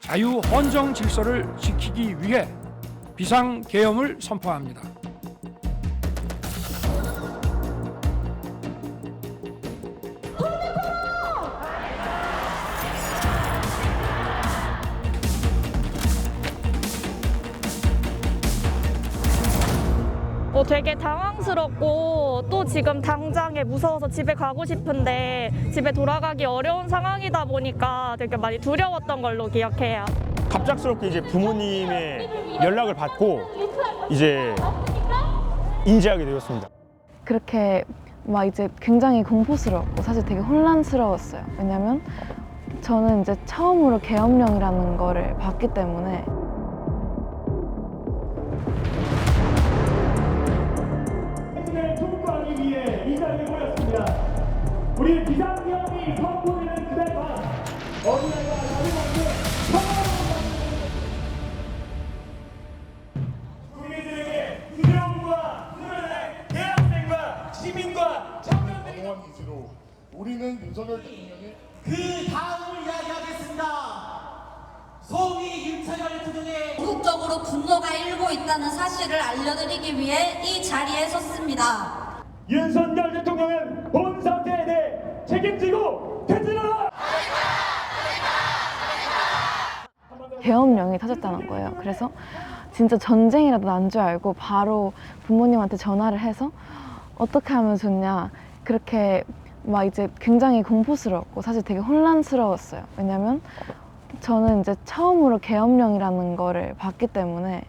자유 헌정 질서를 지키기 위해 비상계엄을 선포합니다. 되게 당황스럽고 또 지금 당장에 무서워서 집에 가고 싶은데 집에 돌아가기 어려운 상황이다 보니까 되게 많이 두려웠던 걸로 기억해요. 갑작스럽게 이제 부모님의 연락을 받고 이제 인지하게 되었습니다. 그렇게 막 이제 굉장히 공포스러웠고 사실 되게 혼란스러웠어요. 왜냐면 저는 이제 처음으로 계엄령이라는 거를 봤기 때문에 통과하기 위해 이 자리에 모였습니다. 우리 비상계엄이 선포되는 그날 밤 어린아이와 자유롭게 국민들에게 두려움과 불안을 대학생과 시민과 청년들이 강한 이지로 우리는 윤석열 대통령의 그 다음을 이야기하겠습니다. 송이 윤석열 대통령의 궁극적으로 분노가 일고 있다는 사실을 알려드리기 위해 이 자리에 섰습니다. 윤석열 대통령은 본 사태에 대해 책임지고 퇴진하라! 계엄령이 터졌다는 거예요. 그래서 진짜 전쟁이라도 난 줄 알고 바로 부모님한테 전화를 해서 어떻게 하면 좋냐, 그렇게 막 이제 굉장히 공포스러웠고 사실 되게 혼란스러웠어요. 왜냐면 저는 이제 처음으로 계엄령이라는 거를 봤기 때문에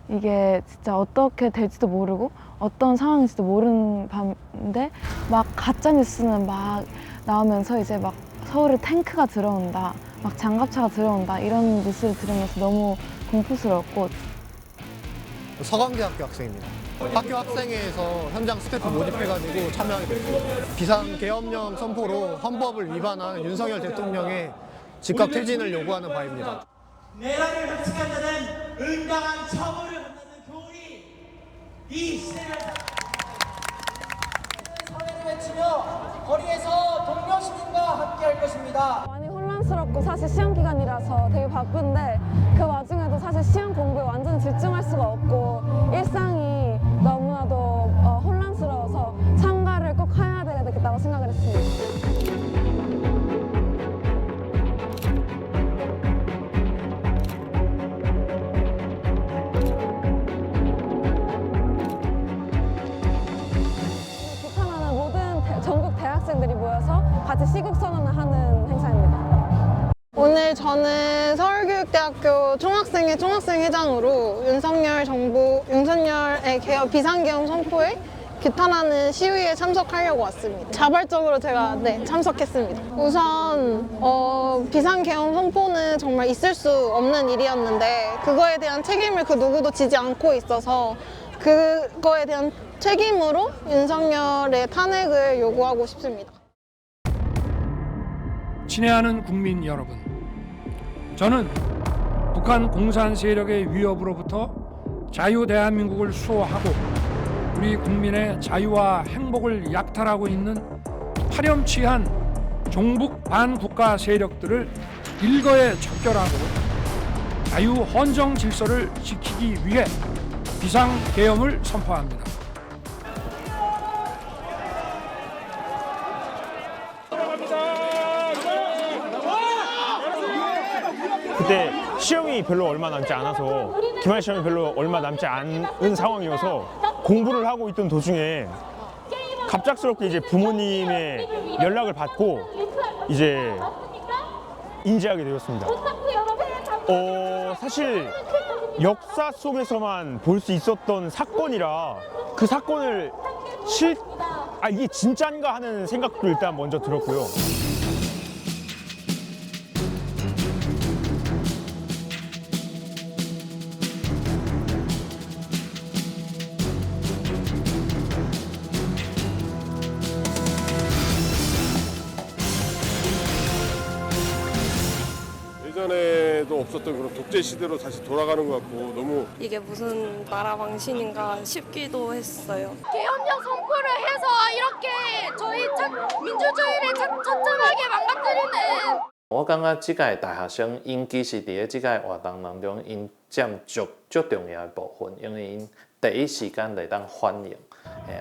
이게 진짜 어떻게 될지도 모르고 어떤 상황인지도 모르는 밤인데 막 가짜뉴스는 막 나오면서 이제 막 서울에 탱크가 들어온다, 막 장갑차가 들어온다 이런 뉴스를 들으면서 너무 공포스러웠고. 서강대학교 학생입니다. 학교 학생회에서 현장 스태프 모집해가지고 참여하게 됐습니다. 비상계엄령 선포로 헌법을 위반한 윤석열 대통령의 즉각 퇴진을 요구하는 바입니다. 내란을 획득한 자는 응당한 처벌을 받는 교훈이 이 시대를 사회를 외치며 거리에서 동료 시민과 함께할 것입니다. 많이 혼란스럽고 사실 시험 기간이라서 되게 바쁜데 그 와중에도 사실 시험 공부에 완전히 집중할 수가 없고 일상이 너무나도 혼란스러워서 참가를 꼭 해야 되겠다고 생각을 했습니다. 기탄하는 모든 전국 대학생들이 모여서 같이 시국선언을 하는 행사입니다. 오늘 저는 서울교육대학교 총학생회 총학생회장으로 윤석열의 비상계엄 선포에 규탄하는 시위에 참석하려고 왔습니다. 자발적으로 제가 참석했습니다. 우선 비상계엄 선포는 정말 있을 수 없는 일이었는데 그거에 대한 책임을 그 누구도 지지 않고 있어서 그거에 대한 책임으로 윤석열의 탄핵을 요구하고 싶습니다. 친애하는 국민 여러분, 저는 북한 공산 세력의 위협으로부터 자유 대한민국을 수호하고 우리 국민의 자유와 행복을 약탈하고 있는 파렴치한 종북 반국가 세력들을 일거에 척결하고 자유 헌정 질서를 지키기 위해 비상계엄을 선포합니다. 그때 시험이 별로 얼마 남지 않아서 기말 시험이 별로 얼마 남지 않은 상황이어서 공부를 하고 있던 도중에 갑작스럽게 이제 부모님의 연락을 받고 이제 인지하게 되었습니다. 사실 역사 속에서만 볼 수 있었던 사건이라 그 사건을 이게 진짜인가 하는 생각도 일단 먼저 들었고요. 예전에도 없었던 그런 독재 시대로 다시 돌아가는 것 같고 너무 이게 무슨 나라 망신인가 싶기도 했어요. 계엄령 선포를 해서 이렇게 저희 민주주의를 처참하게 망가뜨리는 我感觉这届大学生因其实伫咧这届活动当中，因占足重要的部分，因为因第一时间来当反应，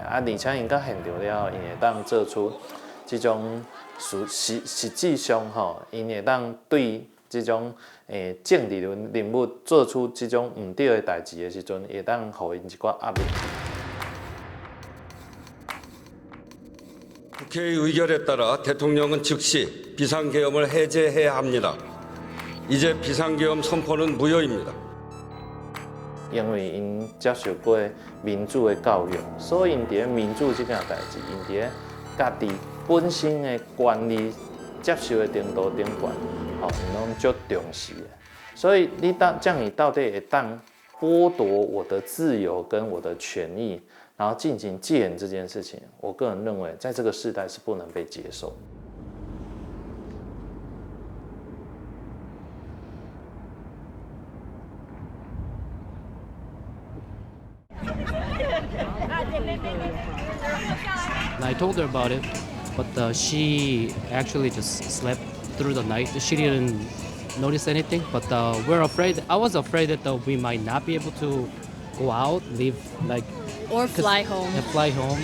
而且因到现场了，因会当做出这种实际上因会当对这种政治人物做出这种唔对的代志的时阵，会当互因一寡压力。 국회의 의결에 따라 대통령은 즉시 비상계엄을 해제해야 합니다. 이제 비상계엄 선포는 무효입니다. 因为因接受过民主的教育，所以因伫民主这件代志，因伫家己本身的管理接受的程度顶悬，因拢足重视的。所以你这样，你到底会当剥夺我的自由跟我的权益？ 然后进行戒严这件事情，我个人认为，在这个时代是不能被接受。I told her about it, but she actually just slept through the night. She didn't notice anything, but we're afraid. I was afraid that we might not be able to go out, leave like. Or fly home. Yeah, fly home.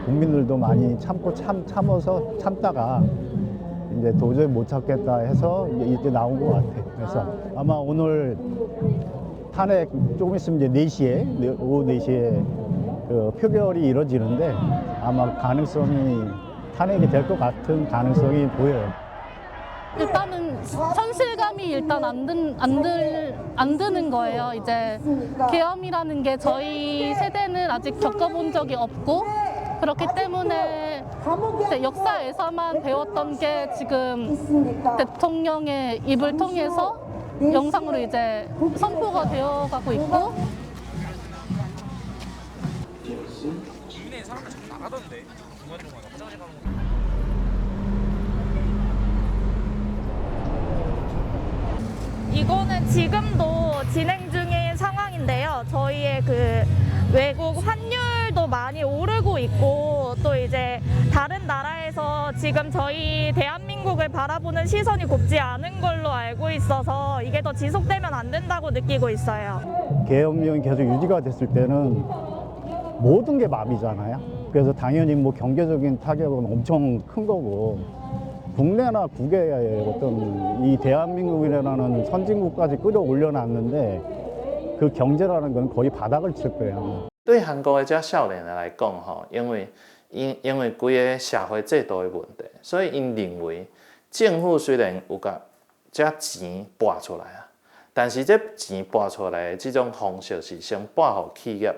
국민들도 많이 참아서 참다가 이제 도저히 못 참겠다 해서 이제 나온 것 같아요. 그래서 아마 오늘 탄핵 조금 있으면 이제 4시에 오후 4시에 그 표결이 이루어지는데 아마 탄핵이 될 것 같은 가능성이 보여요. 일단은 현실감이 일단 안 드는 거예요. 이제 계엄이라는 게 저희 세대는 아직 겪어본 적이 없고 그렇기 때문에 이제 역사에서만 배웠던 게 지금 대통령의 입을 통해서 영상으로 이제 선포가 되어가고 있고. 국민의 사람들 자꾸 나가던데 중간중간에 화장실 가는 거. 이거는 지금도 진행 중인 상황인데요. 저희의 그 외국 환율도 많이 오르고 있고 또 이제 다른 나라에서 지금 저희 대한민국을 바라보는 시선이 곱지 않은 걸로 알고 있어서 이게 더 지속되면 안 된다고 느끼고 있어요. 계엄령이 계속 유지가 됐을 때는 모든 게 마비잖아요. 그래서 당연히 뭐 경제적인 타격은 엄청 큰 거고 국내나 국외의 어떤 이 대한민국이라는 선진국까지 끌어올려놨는데 그 경제라는 건 거의 바닥을 칠 거예요. 对韩国的这少年来讲，因为规个社会制度的问题，所以因认为政府虽然有甲这钱拨出来啊，但是这钱拨出来的这种方式是先拨给企业，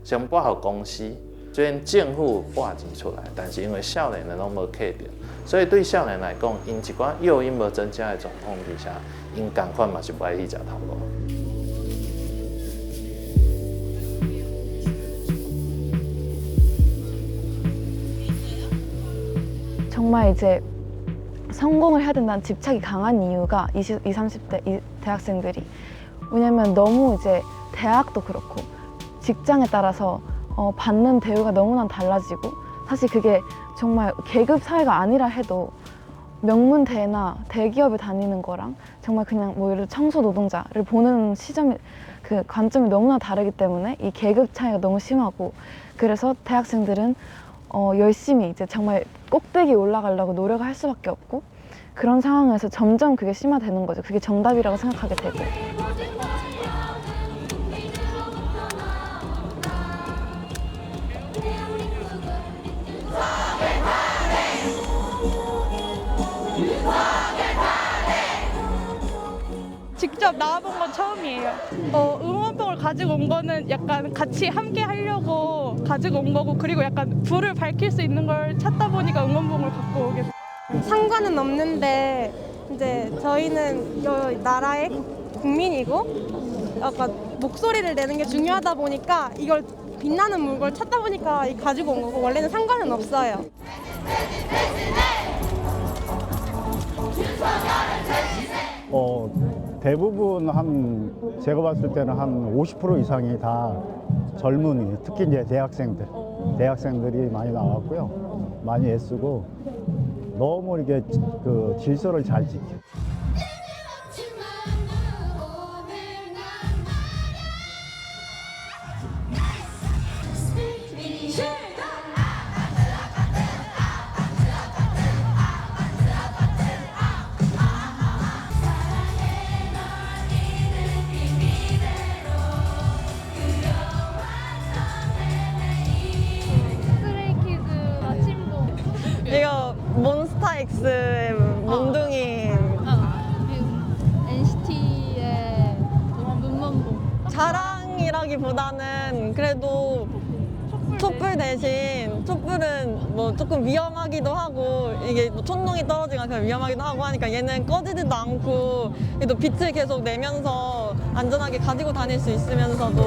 先拨给公司。虽然政府拨钱出来，但是因为少年人拢无客到，所以对少年来讲，因一寡诱因无增加的状况之下，因同款嘛是不爱去食头路。 정말 이제 성공을 해야 된다는 집착이 강한 이유가 20, 30대 대학생들이 왜냐면 너무 이제 대학도 그렇고 직장에 따라서 받는 대우가 너무나 달라지고 사실 그게 정말 계급 사회가 아니라 해도 명문대나 대기업에 다니는 거랑 정말 그냥 뭐 예를 들어 청소 노동자를 보는 시점이 그 관점이 너무나 다르기 때문에 이 계급 차이가 너무 심하고 그래서 대학생들은 열심히 이제 정말 꼭대기에 올라가려고 노력을 할 수밖에 없고 그런 상황에서 점점 그게 심화되는 거죠. 그게 정답이라고 생각하게 되고. 직접 나와본 건 처음이에요. 응원봉을 가지고 온 거는 약간 같이 함께 하려고 가지고 온 거고 그리고 약간 불을 밝힐 수 있는 걸 찾다 보니까 응원봉을 갖고 오게 됐어요. 상관은 없는데 이제 저희는 이 나라의 국민이고 약간 목소리를 내는 게 중요하다 보니까 이걸 빛나는 물건을 찾다 보니까 가지고 온 거고 원래는 상관은 없어요. 대부분 제가 봤을 때는 한 50% 이상이 다 젊은이, 특히 이제 대학생들이 많이 나왔고요. 많이 애쓰고 너무 이게 그 질서를 잘 지켜. 이거 몬스타엑스의 몽둥이 NCT의 문문봉 자랑이라기보다는 그래도 촛불 대신 촛불은 뭐 조금 위험하기도 하고 이게 뭐 촛농이 떨어지거나 그냥 위험하기도 하고 하니까 얘는 꺼지지도 않고 그래도 빛을 계속 내면서 안전하게 가지고 다닐 수 있으면서도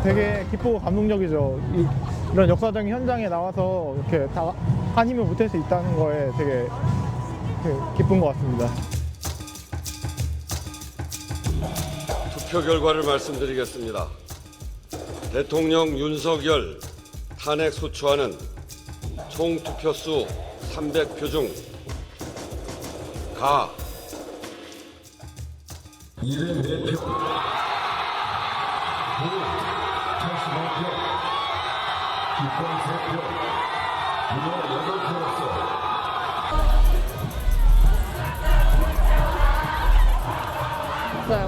되게 기쁘고 감동적이죠. 이런 역사적인 현장에 나와서 이렇게 다 한 힘을 보탤 수 있다는 거에 되게 기쁜 것 같습니다. 투표 결과를 말씀드리겠습니다. 대통령 윤석열 탄핵 소추안은 총 투표수 300표 중 가 204표, 부 85표, 기권 3표, 무효 8표로서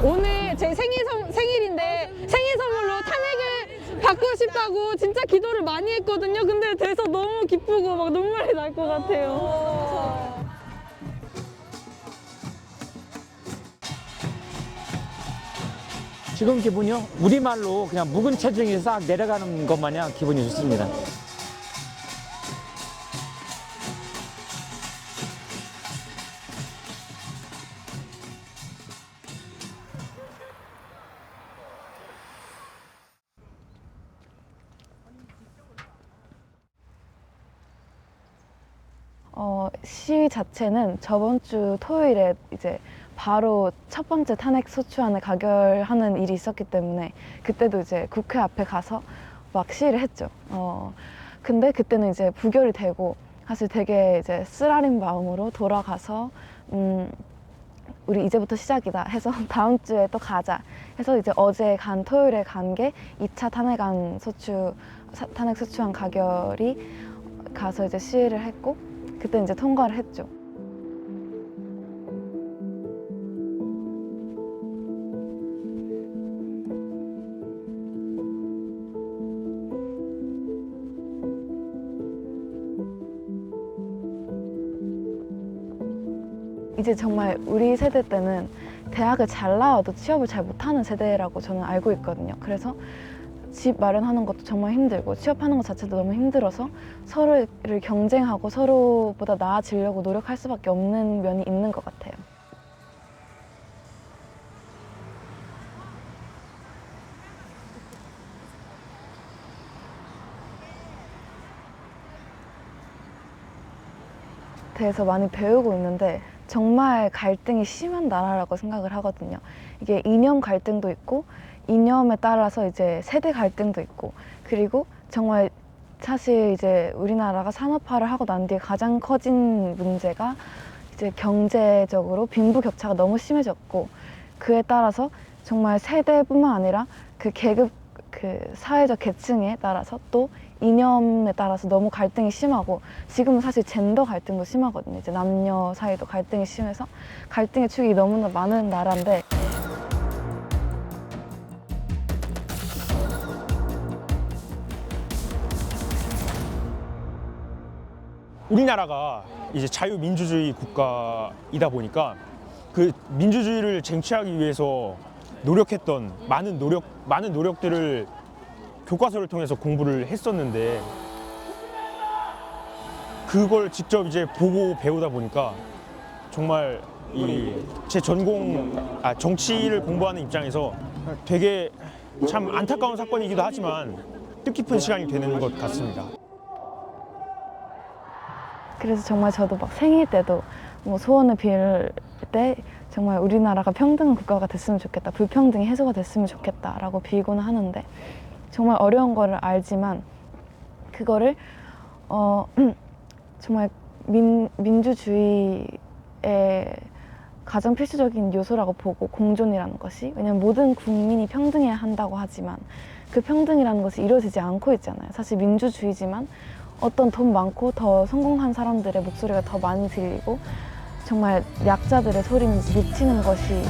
오늘 제 생일인데 생일 선물로 탄핵을 받고 싶다고 진짜 기도를 많이 했거든요. 근데 돼서 너무 기쁘고 막 눈물이 날 것 같아요. 지금 기분이요? 우리말로 그냥 묵은 체중이 싹 내려가는 것 마냥 기분이 좋습니다. 시위 자체는 저번 주 토요일에 이제 바로 첫 번째 탄핵 소추안을 가결하는 일이 있었기 때문에 그때도 이제 국회 앞에 가서 막 시위를 했죠. 근데 그때는 이제 부결이 되고 사실 되게 이제 쓰라린 마음으로 돌아가서 우리 이제부터 시작이다 해서 다음 주에 또 가자 해서 이제 어제 토요일에 간 게 2차 탄핵 소추안 가결이 가서 이제 시위를 했고 그때 이제 통과를 했죠. 이제 정말 우리 세대 때는 대학을 잘 나와도 취업을 잘 못하는 세대라고 저는 알고 있거든요. 그래서 집 마련하는 것도 정말 힘들고 취업하는 것 자체도 너무 힘들어서 서로를 경쟁하고 서로보다 나아지려고 노력할 수밖에 없는 면이 있는 것 같아요. 대해서 많이 배우고 있는데 정말 갈등이 심한 나라라고 생각을 하거든요. 이게 이념 갈등도 있고 이념에 따라서 이제 세대 갈등도 있고 그리고 정말 사실 이제 우리나라가 산업화를 하고 난 뒤에 가장 커진 문제가 이제 경제적으로 빈부격차가 너무 심해졌고 그에 따라서 정말 세대뿐만 아니라 그 계급 그 사회적 계층에 따라서 또 이념에 따라서 너무 갈등이 심하고 지금은 사실 젠더 갈등도 심하거든요. 이제 남녀 사이도 갈등이 심해서 갈등의 축이 너무나 많은 나라인데 우리나라가 이제 자유민주주의 국가이다 보니까 그 민주주의를 쟁취하기 위해서 노력했던 많은 노력들을 교과서를 통해서 공부를 했었는데 그걸 직접 이제 보고 배우다 보니까 정말 제 정치를 공부하는 입장에서 되게 참 안타까운 사건이기도 하지만 뜻깊은 시간이 되는 것 같습니다. 그래서 정말 저도 막 생일 때도 뭐 소원을 빌 때 정말 우리나라가 평등한 국가가 됐으면 좋겠다, 불평등이 해소가 됐으면 좋겠다라고 빌고는 하는데 정말 어려운 거를 알지만 그거를 정말 민주주의의 가장 필수적인 요소라고 보고 공존이라는 것이, 왜냐면 모든 국민이 평등해야 한다고 하지만 그 평등이라는 것이 이루어지지 않고 있잖아요. 사실 민주주의지만 어떤 돈 많고 더 성공한 사람들의 목소리가 더 많이 들리고 정말 약자들의 소리는 묻히는 것이